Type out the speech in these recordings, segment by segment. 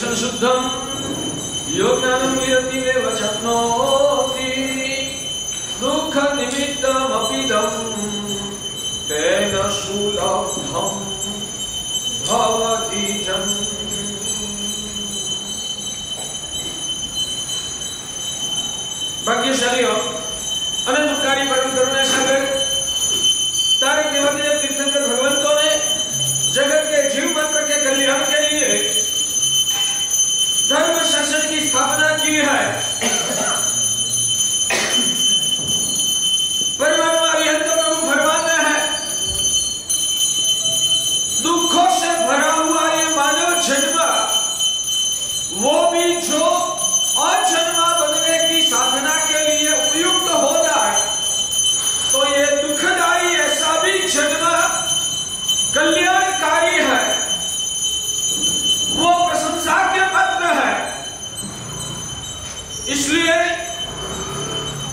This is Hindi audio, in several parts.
दर्शन शुद्धम योज्ञानं विरतिमेव शक्नोति दुःख निमित्तमपिदं तेन सुलभं भवति जन्। भाग्यशाली हो अनंतकारी परम करुणा सागर तारक देवदेव तीर्थंकर भगवंतों ने जगत के जीव मात्र के कल्याण के लिए धर्म शासन की स्थापना की है। परमात्मा अरिहंत प्रभु फरमाते हैं दुखों से भरा हुआ ये मानव जन्म वो भी जो अजन्मा बनने की साधना के लिए उपयुक्त हो जाए तो ये दुखदाई ऐसा भी जन्म कल्याणकारी है, वो प्रशंसा के पात्र है। इसलिए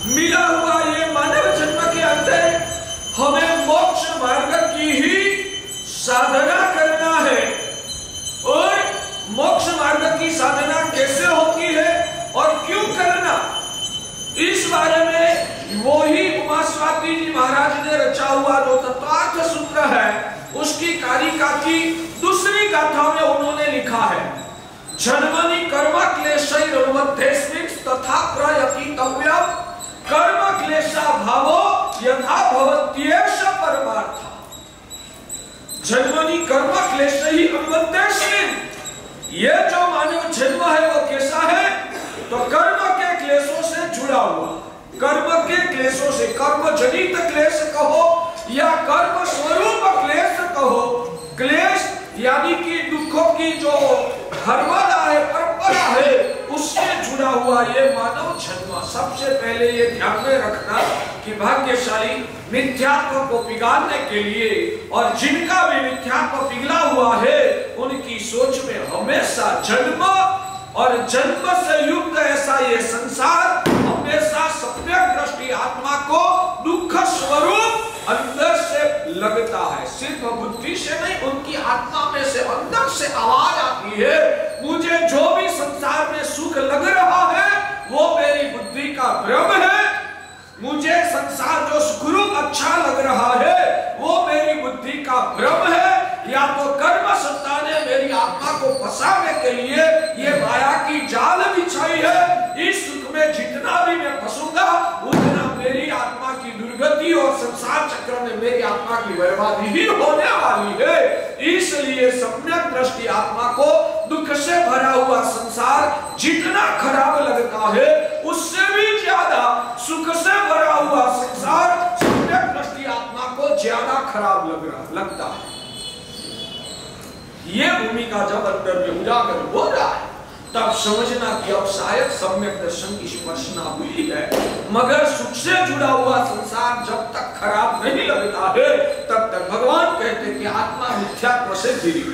मिला हुआ ये मानव जन्म के अंदर हमें मोक्ष मार्ग की ही साधना करना है। और मोक्ष मार्ग की साधना कैसे होती है और क्यों करना, इस बारे में वो ही उमा स्वाति जी महाराज ने रचा हुआ जो तत्वार्थ सूत्र है उसकी कारिका की दूसरी गाथा में उन्होंने लिखा है जन्मनि कर्म क्लेशैरनुबद्धेस्मिन् तथा प्रयतितव्यं कर्म क्लेशा भावो यथा भवत्येष परमार्थ। जन्मनि कर्म क्लेशैरनुबद्धेस्मिन्, ये जो मानव जन्म है वो कैसा है तो कर्म के क्लेशों से जुड़ा हुआ, कर्म के क्लेशों से, कर्म जनित क्लेश कहो या कर्म स्वरूप क्लेश कहो, क्लेश यानी कि दुखों की जो धर्मदा है, परंपरा है, उससे जुड़ा हुआ ये मानव जन्म। सबसे पहले ये ध्यान में रखना कि भाग्यशाली मिथ्यात्व को पिघालने के लिए, और जिनका भी मिथ्यात्व पिघला हुआ है उनकी सोच में हमेशा जन्म और जन्म से युक्त ऐसा ये संसार हमेशा सम्यक दृष्टि आत्मा को दुख स्वरूप अंदर से लगता है। सिर्फ बुद्धि से नहीं, उनकी आत्मा में से अंदर से आवाज आती है मुझे जो भी संसार में सुख लग रहा है वो मेरी बुद्धि का भ्रम है, मुझे संसार जो सुखरूप अच्छा लग रहा है वो मेरी बुद्धि का भ्रम है, या तो कर्म सत्ता ने मेरी आत्मा को फंसाने के लिए ये माया की जाल बिछाई है। इस सुख में जितना भी मैं फंसूंगा उतना मेरी आत्मा की दुर्गति और संसार चक्र में मेरी आत्मा की बर्बादी ही होने वाली है। इसलिए सम्यक दृष्टि आत्मा को दुख से भरा हुआ संसार जितना खराब लगता है उससे भी ज्यादा सुख से भरा हुआ संसार सम्यक दृष्टि आत्मा को ज्यादा खराब लगता है। ये भूमिका जब अंदर में उजागर हो रहा है तब समझना कि अब शायद सम्यक दर्शन की स्पर्शना हुई है, मगर सुख से जुड़ा हुआ संसार जब तक खराब नहीं लगता है तब तक भगवान कहते कि आत्मा मिथ्यात्व से घिरी।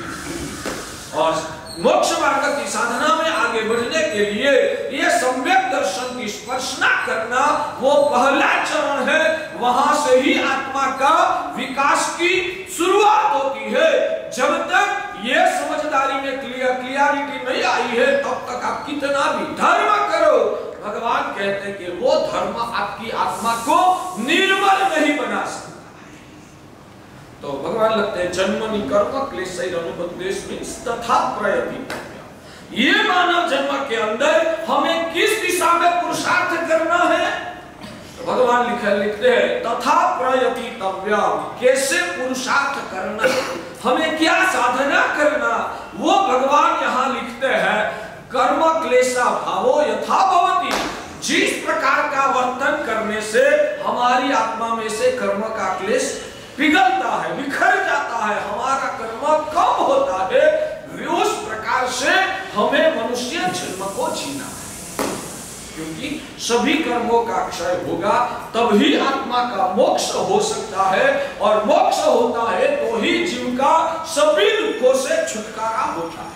और मोक्ष मार्ग की साधना में आगे बढ़ने के लिए ये सम्यक दर्शन की स्पर्शना करना वो पहला चरण है। वहां से ही आत्मा का विकास की शुरुआत होती है। जब तक ये समझदारी में क्लियरिटी नहीं आई है तब तक आप कितना भी धर्म करो, भगवान कहते हैं कि वो धर्म आपकी आत्मा को निर्मल नहीं बना सकता। तो भगवान लगते हैं जन्मनि कर्म क्लेशैरनुबद्धेस्मिन् तथा प्रयतितव्यं, ये मानव जन्म के अंदर हमें किस दिशा में पुरुषार्थ करना है तो भगवान लिखते हैं तथा प्रयतितव्यं, कैसे पुरुषार्थ करना, हमें क्या साधना करना, वो भगवान यहाँ लिखते हैं कर्म क्लेशा भावो यथा भवति, जिस प्रकार का वर्तन करने से हमारी आत्मा में से कर्म का क्लेश पिघलता है, बिखर जाता है, हमारा कर्म कम होता है, उस प्रकार से हमें मनुष्य जन्म को जीना है। क्योंकि सभी कर्मों का क्षय होगा तभी आत्मा का मोक्ष हो सकता है, और मोक्ष होता है तो ही जीव का सभी दुखों से छुटकारा होता है।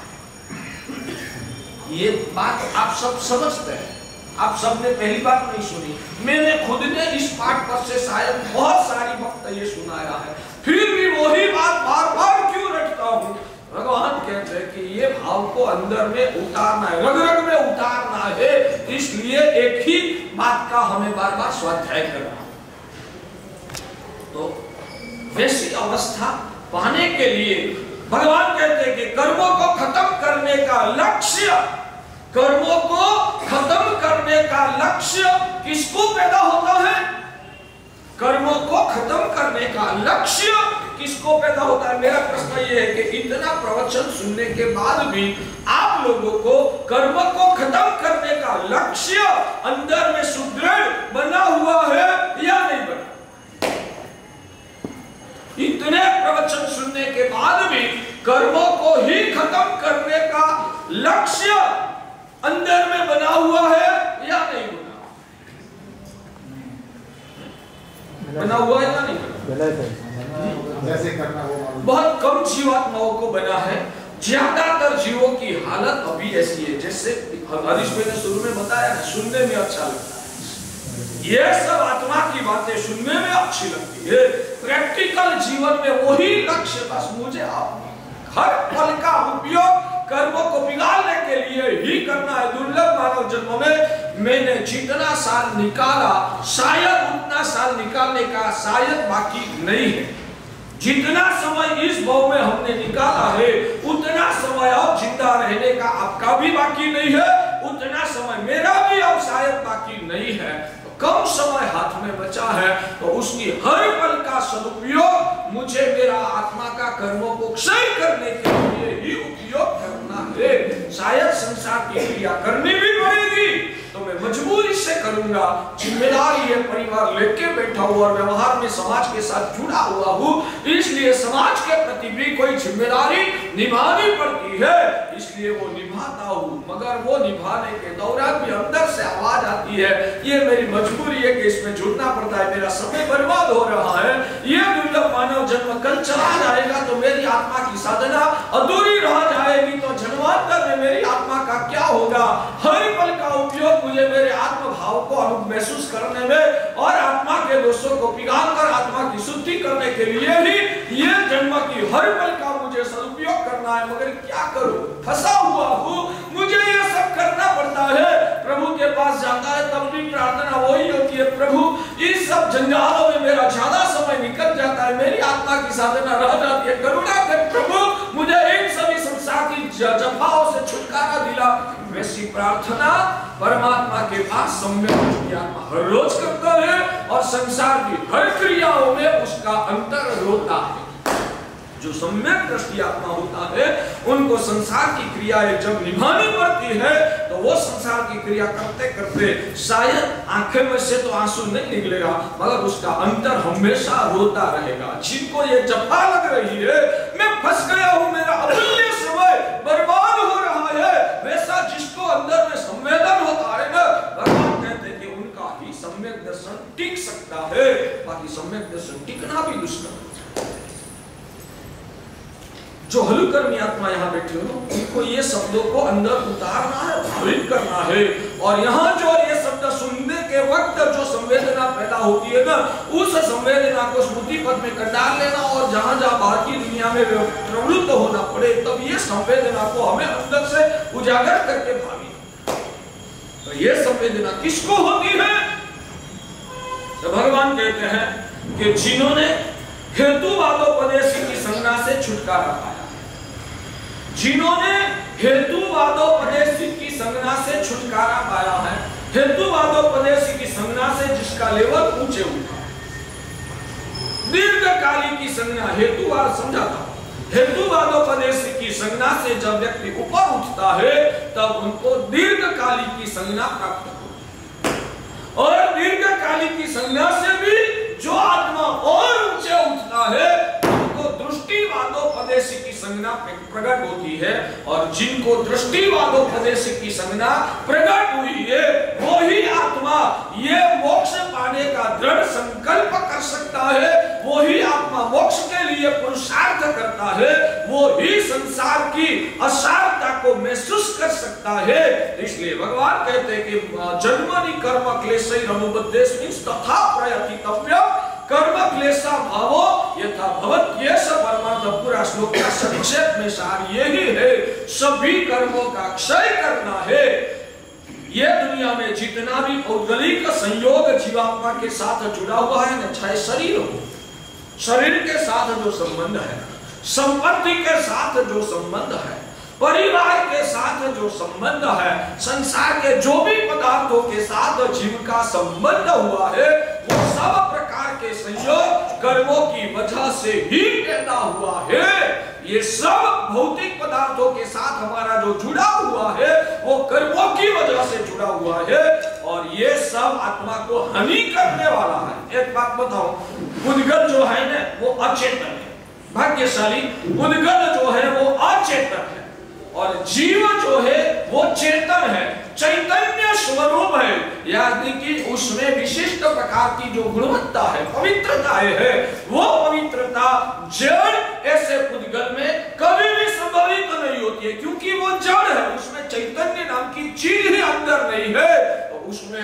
ये बात आप सब समझते हैं, आप सबने पहली बात नहीं सुनी, मैंने खुद ने इस पाठ पर से शायद बहुत सारी वक्त ये सुनाया है, फिर भी वही बात बार बार क्यों रटता हूँ। भगवान कहते हैं कि ये भाव को अंदर में उतारना है, रग रग में उतारना है। इसलिए एक ही बात का हमें बार बार स्वाध्याय करना। तो वैसी अवस्था पाने के लिए भगवान कहते हैं कि कर्मों को खत्म करने का लक्ष्य, कर्मों को खत्म करने का लक्ष्य किसको पैदा होता है? कर्मों को खत्म करने का लक्ष्य किसको पैदा होता है? मेरा प्रश्न ये है कि इतना प्रवचन सुनने के बाद भी आप लोगों को कर्म को खत्म करने का लक्ष्य अंदर में सुदृढ़ बना हुआ है या नहीं बना? इतने प्रवचन सुनने के बाद भी कर्मों को ही खत्म करने का लक्ष्य अंदर में बना हुआ है या नहीं बना? बना हुआ है या नहीं बना? जैसे करना हो बहुत कम जीवात्माओं को बना है। ज्यादातर जीवों की हालत अभी ऐसी है जैसे हरीश भाई ने शुरू में बताया, सुनने में अच्छा लगता है, ये सब आत्मा की बातें सुनने में अच्छी लगती है। प्रैक्टिकल जीवन में वही लक्ष्य, बस मुझे आप हर पल का उपयोग कर्मों को बिगाड़ने के लिए ही करना है। दुर्लभ मानव जन्म में मैंने जितना साल निकाला शायद उतना साल निकालने का शायद बाकी नहीं है। जितना समय इस भाव में हमने निकाला है उतना समय अब जिंदा रहने का आपका भी बाकी नहीं है, उतना समय मेरा भी अब शायद बाकी नहीं है। कम समय हाथ में बचा है तो उसकी हर पल का सदुपयोग मुझे मेरा आत्मा का कर्मों को क्षय करने के लिए ही उपयोग करना है। शायद संसार की क्रिया करनी भी पड़ेगी तो मैं मजबूरी से करूंगा। जिम्मेदारी है, परिवार लेके बैठा हुआ और व्यवहार में समाज के साथ जुड़ा हुआ हूँ, इसलिए समाज के प्रति भी कोई जिम्मेदारी निभानी पड़ती है, इसलिए वो निभाता हूँ। मगर वो निभाने के दौरान भी अंदर से आवाज आती है, ये मेरी मजबूरी है कि इसमें जुड़ना पड़ता है, मेरा समय बर्बाद हो रहा है, ये दुर्लभ मानव जन्म कल चला जाएगा तो मेरी आत्मा की साधना अधूरी रह जाएगी, तो जन्मांतर में मेरी आत्मा का क्या होगा। हर पल का उपयोग मुझे मेरे आत्म भाव को महसूस करने में और आत्मा के दोषों को पिघालकर आत्मा की शुद्धि करने के लिए ही ये जन्म की हर पल का मुझे सदुपयोग करना है। मगर क्या करूं, फंसा हुआ हूं, मुझे ये सब करना पड़ता है। प्रभु के पास जाता है तब भी प्रार्थना वही होती है, प्रभु इस सब जंजालों में मेरा ज्यादा समय निकल जाता है, मेरी आत्मा की साधना रह जाती है, करुणा कर प्रभु मुझे इन सभी संसार की जफाओं से छुटकारा दिला। वैसी प्रार्थना परमात्मा के पास सम्यक दृष्टि आत्मा हर रोज करता है और संसार की हर क्रियाओं में उसका अंतर रोता है। जो सम्यक दृष्टि आत्मा होता है उनको संसार की क्रियाएं जब निभानी पड़ती है तो वो संसार की क्रिया करते करते शायद आंखें में से तो आंसू नहीं निकलेगा मगर उसका अंतर हमेशा रोता रहेगा। जिनको ये जफा लग रही है, मैं फंस गया हूं, मेरा अमूल्य समय बर्बाद हो रहा है, वैसा जिसको अंदर में संवेदन होता है ना, भगवान कहते हैं कि उनका ही सम्यक दर्शन टिक सकता है, बाकी सम्यक दर्शन टिकना भी दुष्कर। जो हलुकर्मी आत्मा यहाँ बैठे हो उनको ये शब्दों को अंदर उतारना है, भावित करना है। और यहाँ जो ये शब्द सुनने के वक्त जो संवेदना पैदा होती है ना, उस संवेदना को स्मृति पद में कर डाल लेना और जहाँ जहाँ बाहर की दुनिया में प्रवृत्त होना पड़े तब ये संवेदना को हमें अंदर से उजागर करके भावी। तो ये संवेदना किसको होती है? तो भगवान कहते हैं कि जिन्होंने हेतुवादोपदेश की संज्ञा से छुटकारा पाया, जिन्होंने हेतुवादोपदेश की संज्ञा से छुटकारा पाया है, हेतुवादोपदेश की संज्ञा से जिसका लेवल ऊंचे उठा, दीर्घकाली की संज्ञा, हेतुवाद समझाता हूं, हेतुवादोपदेश की संज्ञा से जब व्यक्ति ऊपर उठता है तब उनको दीर्घकाली की संज्ञा प्राप्त होती है। और दीर्घकाली की संज्ञा से भी जो आत्मा और ऊंचे उठता है उनको दृष्टिवादोपदेश की संज्ञा प्रकट होती है, और जिनको दृष्टिवादोपदेश की संज्ञा प्रकट हुई है वो ही आत्मा ये मोक्ष पाने का दृढ़ संकल्प कर सकता है, वो ही आत्मा मोक्ष के लिए पुरुषार्थ करता है, वो ही संसार की असारता को महसूस कर सकता है। इसलिए भगवान कहते हैं कि जन्मनि कर्म क्लेशैरनुबद्धेस्मिन् तथा प्रयतितव्यम् कर्म क्लेशा भावो यथा भवत्येष परमार्थ। पूरा श्लोक का संक्षेप में सार यही है, सभी कर्मों का क्षय करना है। ये दुनिया में जितना भी भौगोलिक संयोग जीवात्मा के साथ जुड़ा हुआ है न, चाहे शरीर हो, शरीर के साथ जो संबंध है, संपत्ति के साथ जो संबंध है, परिवार के साथ जो संबंध है, संसार के जो भी पदार्थों के साथ जीव का संबंध हुआ है, वो सब प्रकार के संयोग कर्मों की वजह से ही पैदा हुआ है। ये सब भौतिक पदार्थों के साथ हमारा जो जुड़ा हुआ है वो कर्मों की वजह से जुड़ा हुआ है, और ये सब आत्मा को हानि करने वाला है। एक बात बताओ, उद्गल जो है ना वो अचेतन है, भाग्यशाली उद्गल जो है वो अचेतन है, और जीव जो है वो चेतन है, चैतन्य स्वरूप है, यानी कि उसमें विशिष्ट प्रकार की जो गुणवत्ता है, पवित्रताएं है, वो पवित्रता जड़ ऐसे उद्गल में कभी भी संभवित नहीं होती है, क्योंकि वो जड़ है, उसमें चैतन्य नाम की चीज ही अंदर नहीं है। तो उसमें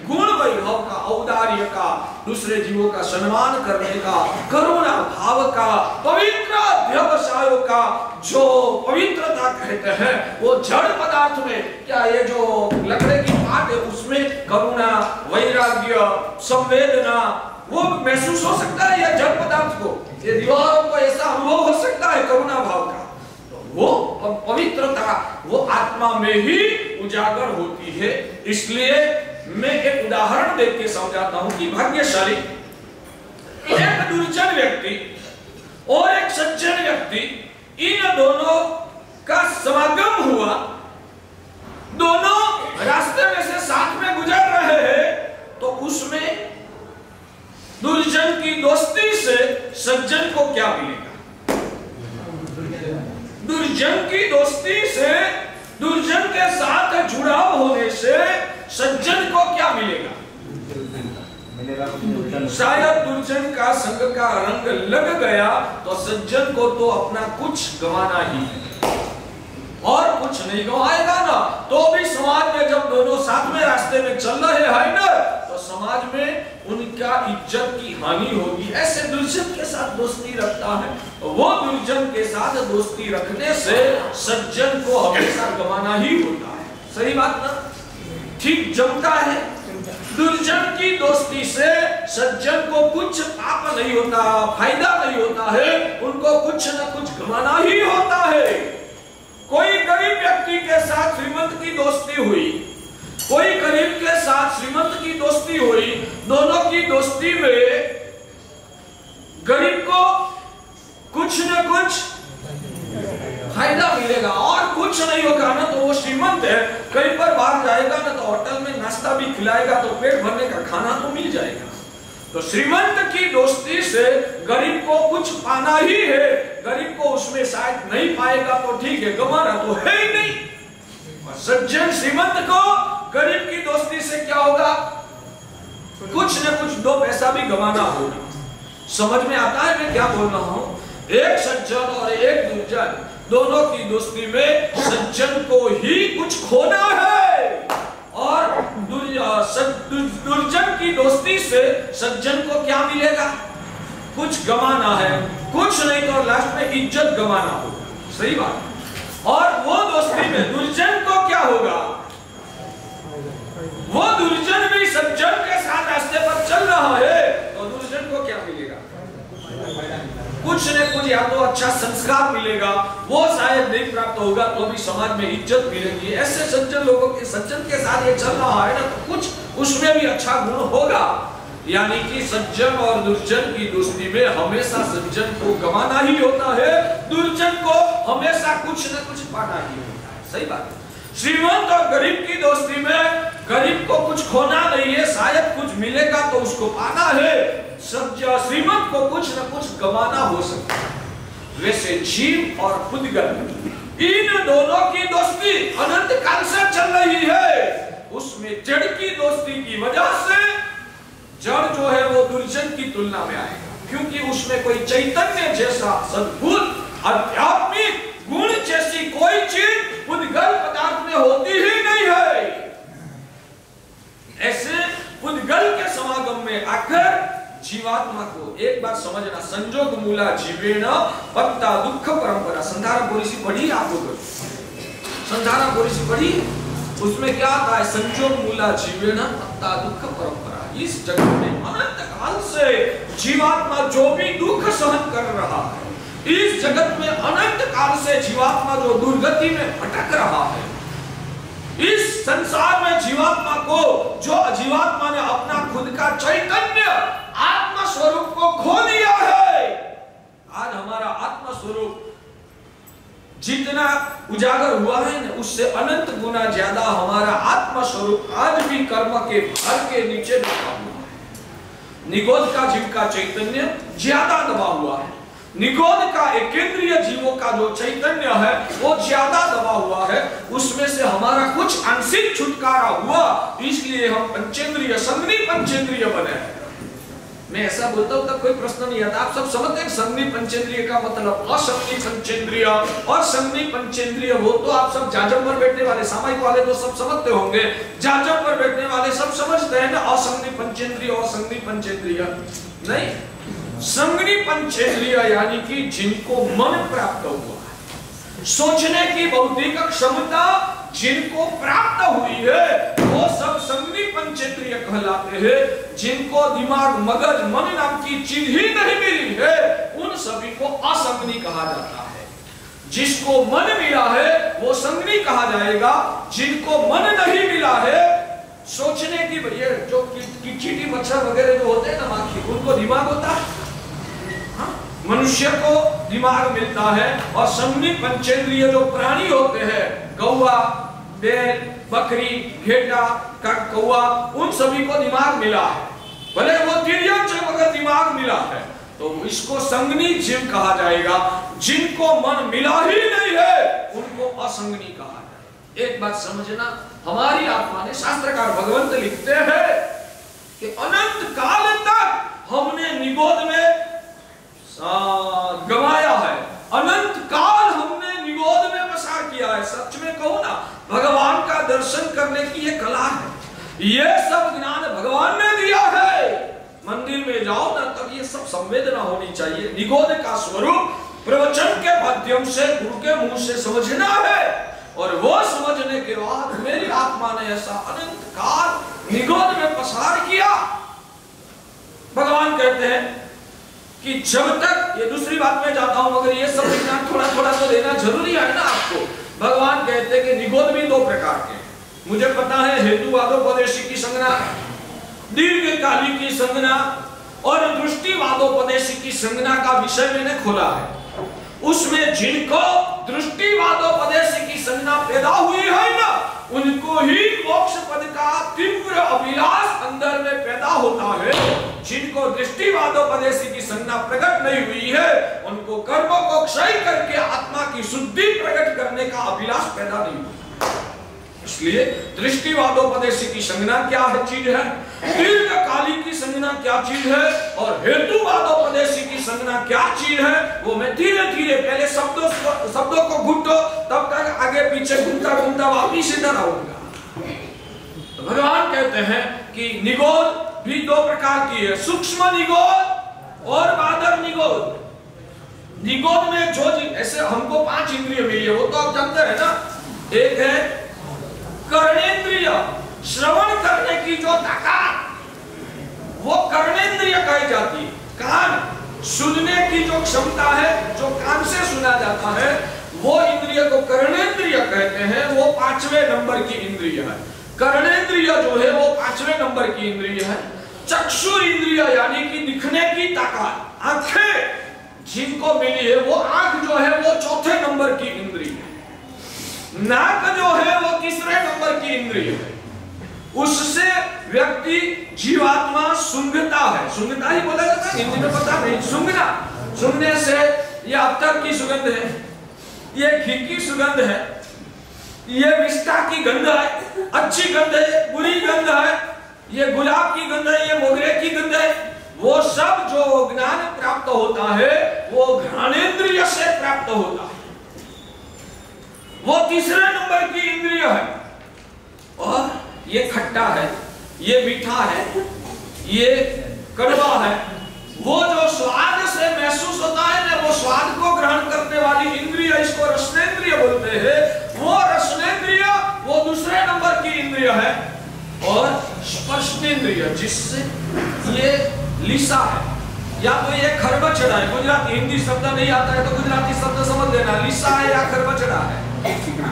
गुण वैभव का, औदार्य का, दूसरे जीवों का सम्मान करने का, करुणा भाव का, पवित्र अध्यवसायों का जो पवित्रता कहते हैं, वो जड़ पदार्थ में, क्या ये जो लकड़े की पाट है उसमें करुणा, वैराग्य, संवेदना वो महसूस हो सकता है या जड़ पदार्थ को, ये दीवारों को ऐसा अनुभव हो सकता है करुणा भाव का? तो वो पवित्रता वो आत्मा में ही उजागर होती है। इसलिए मैं एक उदाहरण देख के समझाता हूं कि भाग्यशाली एक दुर्जन व्यक्ति और एक सज्जन व्यक्ति, इन दोनों का समागम हुआ, दोनों रास्ते में से साथ में गुजर रहे हैं, तो उसमें दुर्जन की दोस्ती से सज्जन को क्या मिलेगा? दुर्जन की दोस्ती से, दुर्जन के साथ जुड़ाव होने से सज्जन को क्या मिलेगा? शायद दुर्जन का संग का रंग लग गया तो सज्जन को तो अपना कुछ गंवाना ही है, और कुछ नहीं गंवाएगा ना, तो भी समाज में जब दोनों साथ में रास्ते में चल रहे हैं ना, तो समाज में उनका इज्जत की हानि होगी। ऐसे दुर्जन के साथ दोस्ती रखता है, वो दुर्जन के साथ दोस्ती रखने से सज्जन को हमेशा गंवाना ही होता है। सही बात ना? ठीक जमता है। दुर्जन की दोस्ती से सज्जन को कुछ पाप नहीं होता, फायदा नहीं होता है, उनको कुछ न कुछ गंवाना ही होता है। कोई गरीब व्यक्ति के साथ श्रीमंत की दोस्ती हुई, कोई गरीब के साथ श्रीमंत की दोस्ती हुई, दोनों की दोस्ती में गरीब को कुछ न कुछ फायदा मिलेगा, और कुछ नहीं होगा ना तो वो श्रीमंत है, कहीं पर बाहर जाएगा ना तो होटल में नाश्ता भी खिलाएगा तो पेट भरने का खाना तो मिल जाएगा। तो श्रीमंत की दोस्ती से गरीब को कुछ पाना ही है, गरीब को उसमें शायद नहीं पाएगा तो ठीक है, गंवाना तो है ही नहीं। और सज्जन श्रीमंत को गरीब की दोस्ती से क्या होगा? कुछ न कुछ दो पैसा भी गंवाना होगा। समझ में आता है मैं क्या बोल रहा हूं? एक सज्जन और एक दुर्जन, दोनों की दोस्ती में सज्जन को ही कुछ खोना है, और दुर्जन की दोस्ती से सज्जन को क्या मिलेगा? कुछ गंवाना है, कुछ नहीं तो लास्ट में इज्जत गंवाना होगा। सही बात। और वो दोस्ती में दुर्जन को क्या होगा? वो दुर्जन भी सज्जन के साथ रास्ते पर चल रहा है, तो दुर्जन को क्या मिलेगा? कुछ न कुछ, या तो अच्छा संस्कार मिलेगा, वो शायद नहीं प्राप्त होगा तो भी समाज में इज्जत मिलेगी। ऐसे सज्जन लोगों के, सज्जन के साथ ये चल रहा है ना, तो कुछ उसमें भी अच्छा गुण होगा। यानी कि सज्जन और दुर्जन की दोस्ती में हमेशा सज्जन को गंवाना ही होता है, दुर्जन को हमेशा कुछ न कुछ पाना ही होता है। सही बात है। श्रीमंत और गरीब की दोस्ती में गरीब को कुछ खोना नहीं है, शायद कुछ मिलेगा तो उसको पाना है, श्रीमंत को कुछ न कुछ गंवाना हो सकता है। वैसे जीव और पुद्गल, इन दोनों की दोस्ती अनंत काल से चल रही है। उसमें जड़ की दोस्ती की वजह से जड़ जो है वो दुर्जन की तुलना में आएगा, क्योंकि उसमें कोई चैतन्य जैसा सद्भुत आध्यात्मिक गुण जैसी कोई चीज पुद्गल पदार्थ में होती ही नहीं है। ऐसे पुद्गल के समागम में आकर जीवात्मा को एक बात समझना, संजोग मूला जीवेण पत्ता दुख परंपरा। संधारा पोलिसी पढ़ी आप लोग? संधारा पोलिसी पढ़ी? उसमें क्या आता है? संजोग मूला जीवेण पत्ता दुख परंपरा। इस जगत में अनंत काल से जीवात्मा जो भी दुख सहन कर रहा है, इस जगत में अनंत काल से जीवात्मा जो दुर्गति में भटक रहा है, इस संसार में जीवात्मा को, जो जीवात्मा ने अपना खुद का चैतन्य आत्मा स्वरूप को खो दिया है, आज हमारा आत्मा स्वरूप जितना उजागर हुआ है ना, उससे अनंत गुना ज्यादा हमारा आत्मा स्वरूप आज भी कर्म के भार के नीचे दबा हुआ है। निगोद का जीव का चैतन्य ज्यादा दबा हुआ है। निगोद का एकेंद्रीय जीवों का जो चैतन्य है वो ज्यादा दबा हुआ है। उसमें से हमारा कुछ आंशिक छुटकारा हुआ, इसलिए हम पंचेंद्रिय, संगनी पंचेंद्रिय बने हैं। मैं ऐसा बोलता हूं तब कोई प्रश्न नहीं आता। आप सब समझते हैं संगनी पंचेंद्रिय का मतलब? असंगनी पंचेंद्रिय और संगनी पंचेंद्रिय हो तो आप सब जाजम पर बैठने वाले सामायिक वाले तो सब समझते होंगे, जाजम पर बैठने वाले सब समझते हैं ना असंगनी पंचेंद्रिय और संगनी पंचेंद्रिय। नहीं, संगनी पंचेंद्रिय यानी कि जिनको मन प्राप्त हुआ है, सोचने की बौद्धिक क्षमता जिनको प्राप्त हुई है, वो सब संगनी पंचेंद्रिय कहलाते हैं। जिनको दिमाग, मगज, मन नाम की चीज ही नहीं मिली है, उन सभी को असंगनी कहा जाता है। जिसको मन मिला है वो संगनी कहा जाएगा। जिनको मन नहीं मिला है, सोचने की, ये जो चींटी मच्छर वगैरह जो होते हैं ना, माखी, उनको दिमाग होता है। मनुष्य को दिमाग मिलता है। और संगनी पंचेंद्रिय जो प्राणी होते हैं, गौवा, बैल, बकरी, घेटा, कौवा, उन सभी को दिमाग मिला है। भले वो तिर्यक है मगर दिमाग मिला है, तो इसको संगनी जीव कहा जाएगा। जिनको मन मिला ही नहीं है उनको असंगनी कहा जाएगा। एक बात समझना, हमारी आत्मा ने, शास्त्रकार भगवंत लिखते हैं कि अनंत काल तक हमने निगोद में गवाया है, अनंत काल हमने निगोद में बसा किया है। सच में कहूं ना, भगवान का दर्शन करने की ये कला है, ये सब ज्ञान भगवान ने दिया है। मंदिर में जाओ ना, तब ये सब संवेदना होनी चाहिए। निगोद का स्वरूप प्रवचन के माध्यम से, गुरु के मुंह से समझना है, और वो समझने के बाद मेरी आत्मा ने ऐसा अनंत काल निगोद में पसार किया। भगवान कहते हैं कि जब तक, ये दूसरी बात में जाता हूं मगर ये सब विज्ञान थोड़ा थोड़ा तो देना जरूरी है ना आपको। भगवान कहते हैं कि निगोद भी दो प्रकार के, मुझे पता है, हेतुवादोपदेशी की संज्ञा, दीर्घकाली की संज्ञा और दृष्टिवादोपदेशी की संज्ञा का विषय मैंने खोला है। उसमें जिनको दृष्टिवादोपदेशी की संज्ञा पैदा हुई है ना, उनको ही मोक्ष पद का तीव्र अभिलाष अंदर में पैदा होता है। जिनको दृष्टिवादोपदेशी की संज्ञा प्रकट नहीं हुई है, उनको कर्मों को क्षय करके आत्मा की शुद्धि प्रकट करने का अभिलाष पैदा नहीं हुआ। इसलिए दृष्टिवादोपदेशी की संज्ञा क्या है, चीज है, दीर्घकाली की संज्ञा क्या चीज है, और हेतुवादोपदेशी की संज्ञा क्या चीज है, वो मैं धीरे धीरे, पहले शब्दों को घुटो, तब तक आगे पीछे घूमता घूमता वापिस इधर आऊंगा। तो भगवान कहते हैं कि निगोद भी दो प्रकार की है, सूक्ष्म निगोद और बादर निगोद। निगोद में जो ऐसे हमको 5 इंद्रिय मिली है, वो तो आप जानते हैं ना। एक है कर्णेंद्रिय, श्रवण करने की जो ताकत, वो कर्णेंद्रिय कही जाती है। कान सुनने की जो क्षमता है, जो कान से सुना जाता है, वो इंद्रिय को कर्णेंद्रिय कहते हैं। वो 5वें नंबर की इंद्रिय है। कर्णेंद्रिय जो है वो 5वें नंबर की इंद्रिय है। चक्षुर इंद्रिय यानी कि दिखने की ताकत, आंखें जिनको मिली है, वो आंख जो है वो 4थे नंबर की इंद्रिय है। नाक जो है वो 3रे नंबर की इंद्रिय है। उससे व्यक्ति, जीवात्मा सूंघता है, सूंघता ही बोला जाता है, हिंदी में पता नहीं, सूंघना, सूंघने से ये अत्तर की सुगंध है, ये घी की सुगंध है, ये विष्ठा की गंध है, अच्छी गंध है, बुरी गंध है, ये गुलाब की गंध है, ये मोगरे की गंध है। वो सब जो ज्ञान प्राप्त होता है वो घ्राणेंद्रिय से प्राप्त होता है। वो 3रे नंबर की इंद्रिय है। और ये खट्टा है, ये मीठा है, ये कड़वा है, वो जो स्वाद से महसूस होता है ना, वो स्वाद को ग्रहण करने वाली इंद्रिय, इसको रसनेंद्रिय बोलते हैं। वो रसनेंद्रिय वो दूसरे नंबर की इंद्रिय है। और स्पर्शनेंद्रिय जिससे ये लिसा है, या तो ये खरबचड़ा है, गुजराती हिंदी शब्द नहीं आता है तो गुजराती शब्द समझ लेना, लिसा है या खरबचड़ा है,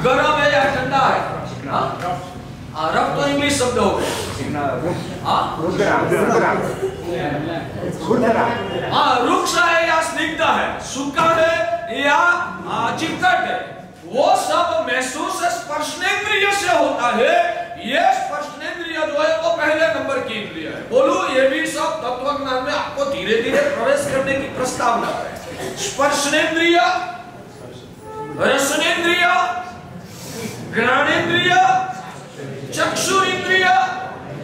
गरम है या ठंडा है। रफ तो इंग्लिश शब्द हो गए। रुक्ष है या स्निग्ध है, सूखा है या चिकट है, वो सब महसूस स्पर्शनेंद्रिय से होता है। ये स्पर्शनेंद्रिय जो है वो पहले नंबर की इंद्रिय है। बोलो, ये भी सब तत्वज्ञान में आपको धीरे धीरे प्रवेश करने की प्रस्तावना है। स्पर्शनेंद्रिय, रसनेंद्रिय, घ्राणेंद्रिय, चक्षु इंद्रिय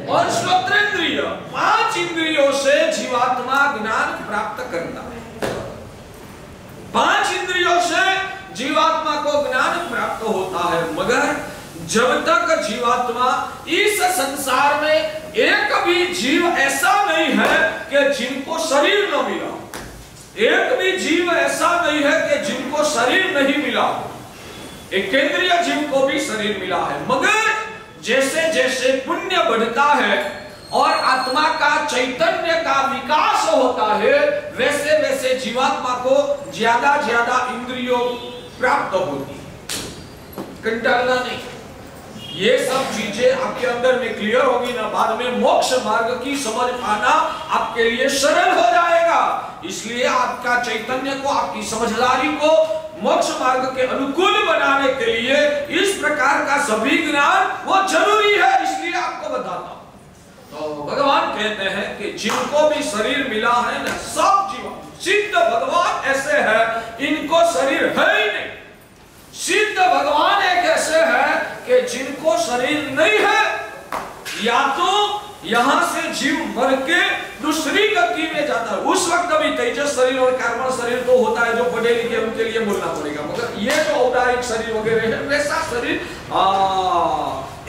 और श्रोत्रेंद्रिय, 5 इंद्रियों से जीवात्मा ज्ञान प्राप्त करता है। 5 इंद्रियों से जीवात्मा को ज्ञान प्राप्त होता है। मगर जब तक जीवात्मा इस संसार में, एक भी जीव ऐसा नहीं है कि जिनको शरीर न मिला, एक भी जीव ऐसा नहीं है कि जिनको शरीर नहीं मिला। एक केंद्रीय जीव को भी शरीर मिला है, मगर जैसे जैसे पुण्य बढ़ता है और आत्मा का चैतन्य का विकास होता है, वैसे वैसे जीवात्मा को ज्यादा ज्यादा इंद्रियों प्राप्त होती है। कंटालना नहीं, ये सब चीजें आपके अंदर में क्लियर होगी ना, बाद में मोक्ष मार्ग की समझ पाना आपके लिए सरल हो जाएगा। इसलिए आपका चैतन्य को, आपकी समझदारी को मोक्ष मार्ग के अनुकूल बनाने के लिए इस प्रकार का सभी ज्ञान वो जरूरी है, इसलिए आपको बताता हूं। तो भगवान कहते हैं कि जिनको भी शरीर मिला है ना, सब जीव सिद्ध भगवान ऐसे है, इनको शरीर है ही नहीं। सिद्ध भगवान एक ऐसे है कि जिनको शरीर नहीं है, या तो यहां से जीव मर के दूसरी गति में जाता है। उस वक्त भी तेजस शरीर और कर्मल शरीर तो होता है, जो पढ़े लिखे उनके लिए बोलना पड़ेगा। मगर ये जो औदारिक शरीर वगैरह है, वैसा शरीर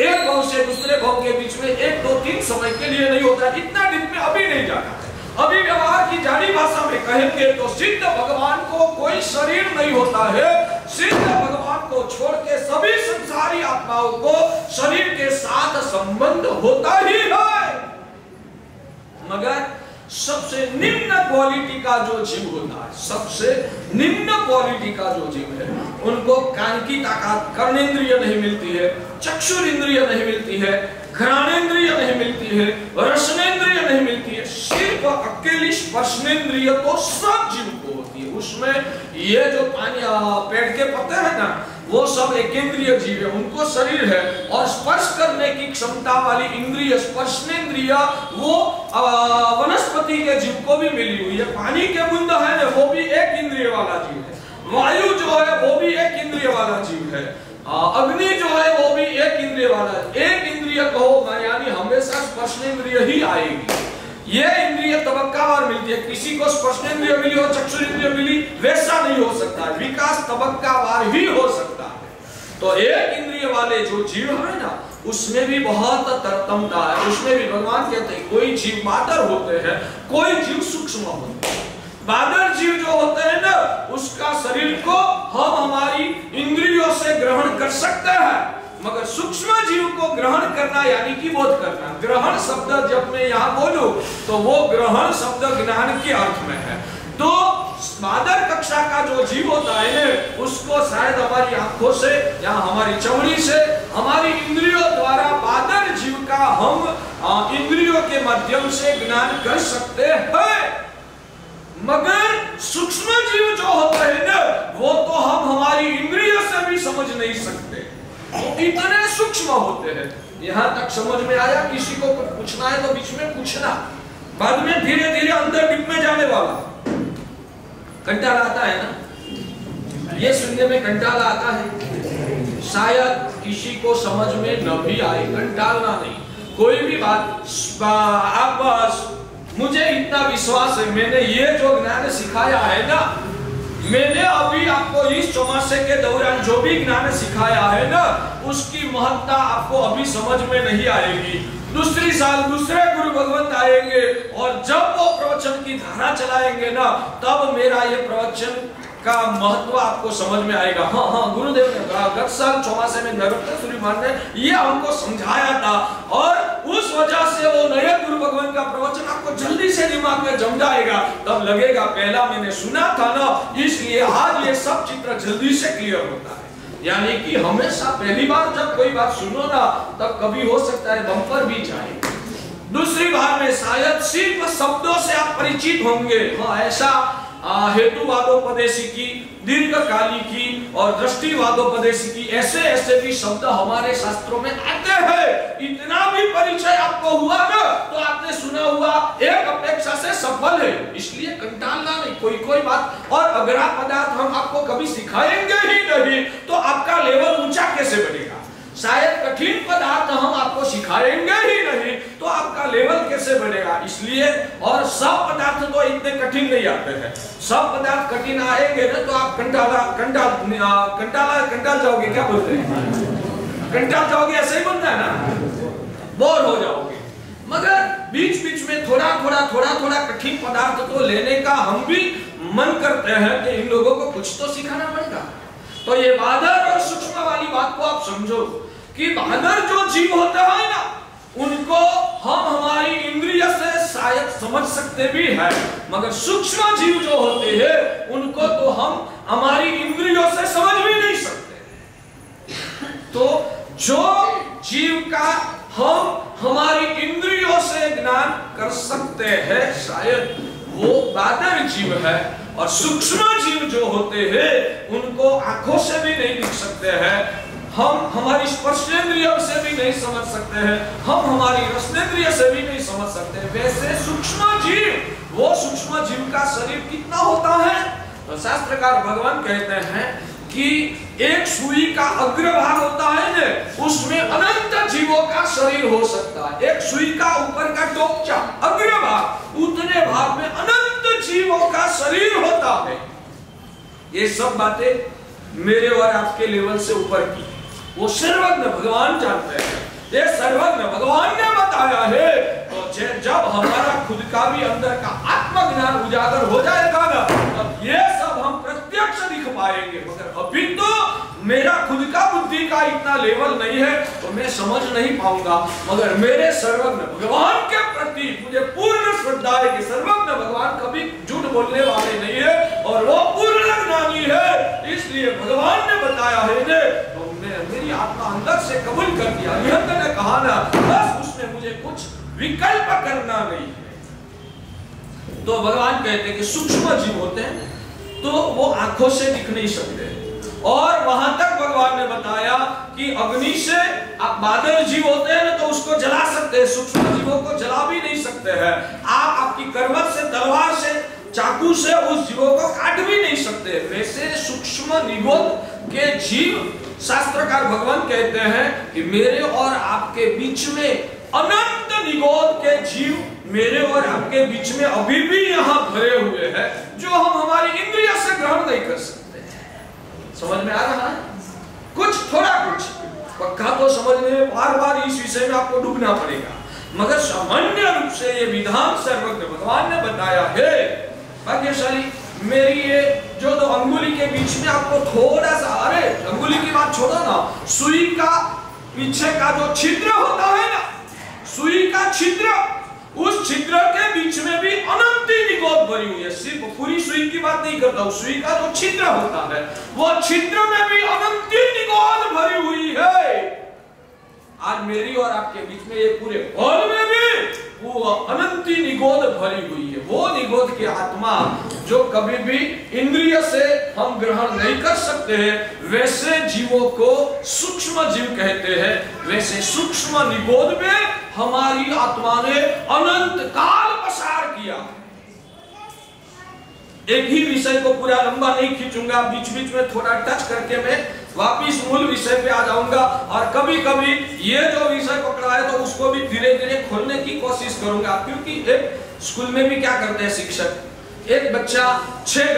एक भाव से दूसरे भाव के बीच में 1, 2, 3 समय के लिए नहीं होता। इतना दिन में अभी नहीं जाता है। अभी व्यवहार की जानी भाषा में कहेंगे तो सिद्ध भगवान को कोई शरीर नहीं होता है। सिद्ध भगवान को छोड़ के सभी संसारी आत्माओं को शरीर के साथ संबंध होता ही है। मगर सबसे निम्न क्वालिटी का जो जीव होता है, सबसे निम्न क्वालिटी का जो जीव है, उनको कान की ताकत, कर्णेंद्रिय नहीं मिलती है, चक्षुरेंद्रिय नहीं मिलती है, घ्राणेंद्रिय नहीं मिलती है, रसनेंद्रिय नहीं मिलती है। सिर्फ अकेली स्पर्शनेंद्रिय तो सब जीव को होती है। उसमें ये जो पानी पेड़ के पत्ते हैं ना, वो सब एकेंद्रिय जीव है, उनको शरीर है। और स्पर्श करने की क्षमता वाली इंद्रिय स्पर्शनेंद्रिय वो वनस्पति के जीव को भी मिली हुई है। पानी के बूंद है ना, वो भी एक इंद्रिय वाला जीव है। वायु जो है वो भी एक इंद्रिय वाला जीव है। अग्नि जो है वो भी एक इंद्रिय वाला है। एक इंद्रिय कहो यानी हमेशा स्पर्शनेंद्रिय ही आएगी। ये इंद्रिय तबक्कावार मिलती है, किसी को स्पर्शनेंद्रिय मिली और चक्षुरेंद्रिय मिली, वैसा नहीं हो सकता है। विकास तबक्कावार ही हो सकता है। तो एक इंद्रिय वाले जो जीव है ना, उसमें भी बहुत तरतमता है। उसमें भी भगवान कहते हैं कोई जीव बादर होते हैं, कोई जीव सूक्ष्म होते हैं। बादर जीव जो होते हैं ना, उसका शरीर को हम हमारी इंद्रियों से ग्रहण कर सकते हैं, मगर सूक्ष्म जीव को ग्रहण करना यानी कि बोध करना। ग्रहण शब्द जब मैं यहाँ बोलूं तो वो ग्रहण शब्द ज्ञान के अर्थ में है। तो बादर कक्षा का जो जीव होता है ना, उसको शायद हमारी आंखों से या हमारी चमड़ी से, हमारी इंद्रियों द्वारा बादर जीव का हम इंद्रियों के माध्यम से ज्ञान कर सकते हैं। मगर सूक्ष्म जीव जो होते हैं ना, वो तो हम हमारी इंद्रियों से भी समझ नहीं सकते, वो इतने सूक्ष्म होते हैं। यहाँ तक समझ में आया? किसी को कुछ पूछना है तो बीच में पूछना, बाद में धीरे धीरे अंदर डीप में जाने वाला। कंटाला आता है ना, ये सुनने में कंटाला आता है, शायद किसी को समझ में न भी आए। कंटालना नहीं, कोई भी बात आप मुझे इतना विश्वास है, मैंने ये जो ज्ञान सिखाया है ना, मैंने अभी आपको इस चौमासे के दौरान जो भी ज्ञान सिखाया है ना, उसकी महत्ता आपको अभी समझ में नहीं आएगी। दूसरी साल दूसरे गुरु भगवंत आएंगे और जब वो प्रवचन की धारा चलाएंगे ना, तब मेरा ये प्रवचन का महत्व आपको समझ में आएगा। हाँ, गुरुदेव ने गत साल चौमासे में नरोत्तम मान ने ये हमको समझाया था, और उस वजह से वो नए गुरु भगवान का प्रवचन आपको जल्दी से दिमाग में जम जाएगा। तब लगेगा पहला मैंने सुना था ना, इसलिए आज ये सब चित्र जल्दी से क्लियर होता है। यानी कि हमेशा पहली बार जब कोई बात सुनो ना, तब कभी हो सकता है बम्पर भी जाए। दूसरी बार में शायद सिर्फ शब्दों से आप परिचित होंगे। हाँ, ऐसा हेतुवादोपदेशी की, दीर्घकाली की और दृष्टिवादोपदेशी की, ऐसे ऐसे भी शब्द हमारे शास्त्रों में आते हैं। इतना भी परिचय आपको हुआ ना, तो आपने सुना हुआ एक अपेक्षा से सफल है, इसलिए कंटालना नहीं। कोई बात और अगला पदार्थ हम आपको कभी सिखाएंगे ही नहीं, तो आपका लेवल ऊंचा कैसे बढ़ेगा। शायद कठिन पदार्थ हम आपको सिखाएंगे ही नहीं, तो आपका लेवल कैसे बढ़ेगा। इसलिए और सब पदार्थ तो इतने कठिन नहीं आते हैं। सब पदार्थ कठिन आएंगे ना, तो आप कंटाल जाओगे। क्या बोलते हैं, कंटाल जाओगे, ऐसे ही बनता है ना, बोर हो जाओगे। मगर बीच बीच में थोड़ा कठिन पदार्थ तो लेने का हम भी मन करते हैं कि इन लोगों को कुछ तो सिखाना पड़ेगा। तो ये बादर और सूक्ष्म वाली बात को आप समझो कि बादर जो जीव होते हैं ना, उनको हम हमारी इंद्रिय से शायद समझ सकते भी हैं, मगर सूक्ष्म जीव जो होते हैं उनको तो हम हमारी इंद्रियों से समझ भी नहीं सकते। तो जो जीव का हम हमारी इंद्रियों से ज्ञान कर सकते हैं, शायद वो बादर जीव है। और सूक्ष्म जीव जो होते हैं उनको आंखों से भी नहीं दिख सकते हैं, हम हमारी स्पर्शेंद्रियों से भी नहीं समझ सकते हैं, हम हमारी रसनेंद्रिय से भी नहीं समझ सकते। वैसे सूक्ष्म जीव, वो सूक्ष्म जीव का शरीर कितना होता है, तो शास्त्रकार भगवान कहते हैं कि एक सुई का अग्रभाग होता है ना, उसमें अनंत जीवों का शरीर हो सकता है। एक सुई का ऊपर का टोकचा अग्रभाग, उतने भाग में अनंत जीवों का शरीर होता है। ये सब बातें मेरे और आपके लेवल से ऊपर की, वो सर्वज्ञ भगवान जानते हैं। ये सर्वज्ञ भगवान ने बताया है। तो जब हमारा खुद का भी अंदर का आत्मज्ञान उजागर हो जाएगा ना, तब ये सब हम प्रत्यक्ष दिख पाएंगे। मगर अभी तो मेरा खुद का बुद्धि का इतना लेवल नहीं है, तो मैं समझ नहीं पाऊंगा। मगर मेरे सर्वज्ञ भगवान के प्रति मुझे पूर्ण श्रद्धा है कि सर्वज्ञ भगवान कभी झूठ बोलने वाले नहीं है और वो पूर्ण ज्ञानी है। इसलिए भगवान ने बताया है ने, तो मेरी आत्मा अंदर से कबूल कर दिया। निहंत ने कहा ना, बस उसमें मुझे कुछ विकल्प करना नहीं है। तो भगवान कहते हैं कि सूक्ष्म जीव होते हैं तो वो आंखों से दिख नहीं सकते। और वहां तक भगवान ने बताया कि अग्नि से आप बादल जीव होते हैं ना, तो उसको जला सकते हैं, सूक्ष्म जीवों को जला भी नहीं सकते हैं। आप आपकी करवट से, तलवार से, चाकू से उस जीवों को काट भी नहीं सकते। वैसे सूक्ष्म निगोद के जीव शास्त्रकार भगवान कहते हैं कि मेरे और आपके बीच में अनंत निगोद के जीव मेरे और आपके बीच में अभी भी यहाँ भरे हुए हैं, जो हम हमारी इंद्रिय से ग्रहण नहीं कर सकते। समझ में आ रहा है? कुछ थोड़ा कुछ पक्का तो समझ में, बार बार इस विषय में आपको डूबना पड़ेगा। मगर सामान्य रूप से ये विधान सर्वज्ञ भगवान ने बताया है। भाग्यशाली मेरी ये जो दो अंगुली के बीच में आपको थोड़ा सा, अरे अंगुली की बात छोड़ो ना, सुई का पीछे का जो छिद्र होता है ना, सुई का छिद्र, उस छिद्र के बीच में भी अनंत निगोद भरी हुई है। सिर्फ पूरी सुई की बात नहीं करता हूं, सुई का जो छिद्र होता है वो छिद्र में भी अनंत निगोद भरी हुई है। आज मेरी और आपके बीच में ये पूरे हॉल में भी वो अनंत निगोद भरी हुई है। वो निगोद की आत्मा जो कभी भी इंद्रिय से हम ग्रहण नहीं कर सकते हैं, वैसे जीवों को सूक्ष्म जीव कहते हैं। वैसे सूक्ष्म निगोद में हमारी आत्मा ने अनंत काल पसार किया। एक ही विषय को पूरा लंबा नहीं खींचूंगा, बीच बीच में थोड़ा टच करके मैं वापिस मूल विषय पे आ जाऊंगा। और कभी कभी ये जो विषय पकड़ा है तो उसको भी धीरे धीरे खोलने की कोशिश करूंगा। क्योंकि एक स्कूल में भी क्या करते हैं शिक्षक, एक बच्चा 6